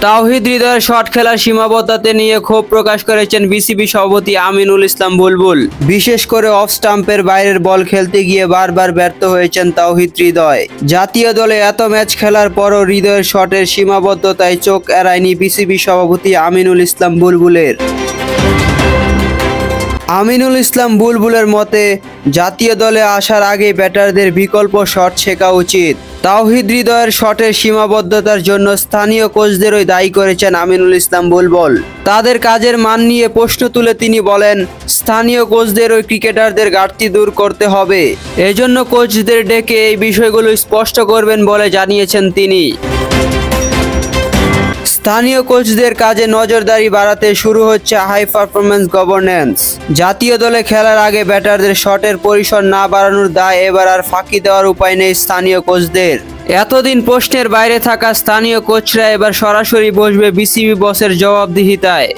তাওহিদ হৃদয়ের শট খেলার সীমাবদ্ধতা নিয়ে ক্ষোভ প্রকাশ করেছেন বিসিবি সভাপতি আমিনুল ইসলাম বুলবুল। বিশেষ করে অফ স্টাম্পের বাইরের বল খেলতে গিয়ে বারবার ব্যর্থ হয়েছেন তাওহিদ হৃদয়। জাতীয় দলে এত ম্যাচ খেলার পরও হৃদয়ের শটের সীমাবদ্ধতায় চোখ এড়ায়নি বিসিবি সভাপতি আমিনুল ইসলাম বুলবুলের। আমিনুল ইসলাম বুলবুলের মতে, জাতীয় দলে আসার আগে ব্যাটারদের বিকল্প শট শেখা উচিত। তাওহিদ হৃদয়ের শটের সীমাবদ্ধতার জন্য স্থানীয় কোচদেরই দায়ী করেছেন আমিনুল ইসলাম বুলবুল। তাদের কাজের মান নিয়ে প্রশ্ন তুলে তিনি বলেন, স্থানীয় কোচদের ওই ক্রিকেটারদের ঘাটতি দূর করতে হবে। এজন্য কোচদের ডেকে এই বিষয়গুলো স্পষ্ট করবেন বলে জানিয়েছেন তিনি। স্থানীয় কোচদের কাজে নজরদারি বাড়াতে শুরু হচ্ছে হাই পারফরম্যান্স গভর্নেন্স। জাতীয় দলে খেলার আগে ব্যাটারদের শটের পরিসর না বাড়ানোর দায় এবার আর ফাঁকি দেওয়ার উপায় নেই স্থানীয় কোচদের। এতদিন প্রশ্নের বাইরে থাকা স্থানীয় কোচরা এবার সরাসরি বসবে বিসিবি বসের জবাবদিহিতায়।